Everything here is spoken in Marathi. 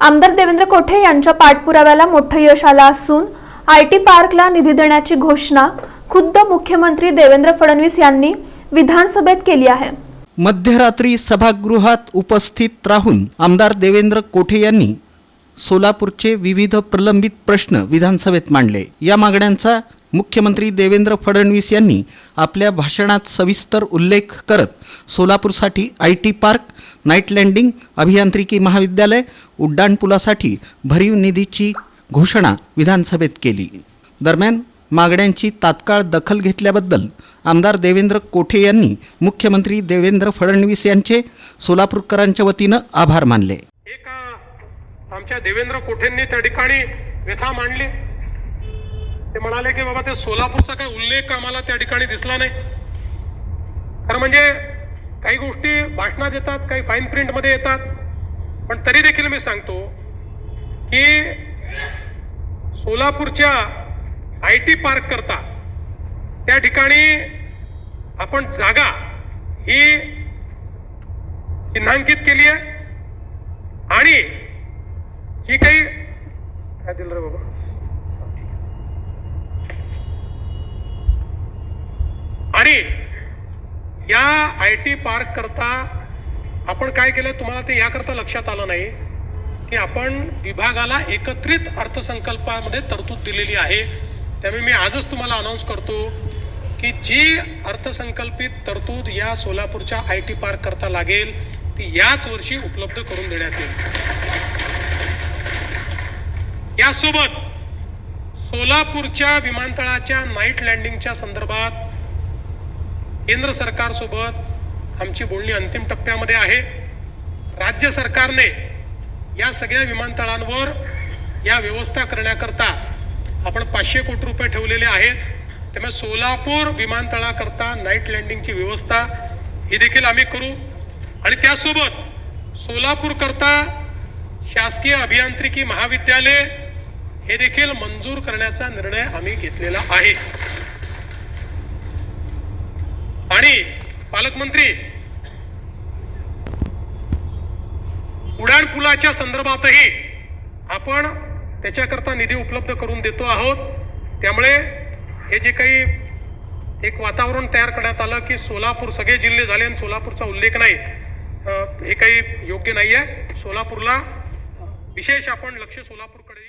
आमदार देवेंद्र कोठे यांच्या पाठपुराव्याला मोठं यश आलं असून आयटी पार्कला निधी देण्याची घोषणा खुद्द मुख्यमंत्री देवेंद्र फडणवीस यांनी विधानसभेत केली आहे। मध्यरात्री सभागृहात उपस्थित राहून आमदार देवेंद्र कोठे यांनी सोलापूरचे विविध प्रलंबित प्रश्न विधानसभेत मांडले। या मागण्यांचा मुख्यमंत्री देवेंद्र फडणवीस यांनी आपल्या भाषणात सविस्तर उल्लेख करत सोलापूरसाठी आयटी पार्क, नाईट लँडिंग, अभियांत्रिकी महाविद्यालय, उड्डाणपुलासाठी भरीव निधीची घोषणा विधानसभेत केली। दरम्यान मागण्यांची तात्काळ दखल घेतल्याबद्दल आमदार देवेंद्र कोठे यांनी मुख्यमंत्री देवेंद्र फडणवीस यांचे सोलापूरकरांच्या वतीनं आभार मानले। आमच्या देवेंद्र कोठेंनी त्या ठिकाणी व्यथा मांडली। ते म्हणाले की बाबा ते सोलापूरचा काही उल्लेख आम्हाला त्या ठिकाणी दिसला नाही। खरं म्हणजे काही गोष्टी भाषणात येतात, काही फाईन प्रिंट मध्ये येतात, पण तरी देखील मी सांगतो की सोलापूरच्या आयटी पार्क करता त्या ठिकाणी आपण जागा ही चिन्हांकित केली आहे आणि जी काही काय दिलं रे बाबा आणि या आयटी पार्क करता आपण काय केलं तुम्हाला ते याकरता लक्षात आलं नाही की आपण विभागाला एकत्रित अर्थसंकल्पामध्ये तरतूद दिलेली आहे। त्यामुळे मी आजच तुम्हाला अनाउन्स करतो की जी अर्थसंकल्पित तरतूद या सोलापूरच्या आयटी पार्क करता लागेल ती याच वर्षी उपलब्ध करून देण्यात येईल। यासोबत सोलापूरच्या विमानतळाच्या नाईट लँडिंगच्या संदर्भात केंद्र सरकार सोबत आमची बोलणी अंतिम टप्प्यामध्ये आहे। राज्य सरकारने या सगळ्या विमानतळांवर या व्यवस्था करण्याकरता आपण 500 कोटी रुपये ठेवलेले आहेत। त्यामुळे सोलापूर विमानतळाकरता नाईट लँडिंगची व्यवस्था ही देखील आम्ही करू आणि त्यासोबत सोलापूर करता शासकीय अभियांत्रिकी महाविद्यालय हे देखील मंजूर करण्याचा निर्णय आम्ही घेतलेला आहे। आणि पालकमंत्री उड्डाणपुलाच्या संदर्भातही आपण त्याच्याकरता निधी उपलब्ध करून देतो आहोत। त्यामुळे हे जे काही एक वातावरण तयार करण्यात आलं की सोलापूर सगळे जिल्हे झाले आणि सोलापूरचा उल्लेख नाही, हे काही योग्य नाही आहे। सोलापूरला विशेष आपण लक्ष सोलापूरकडे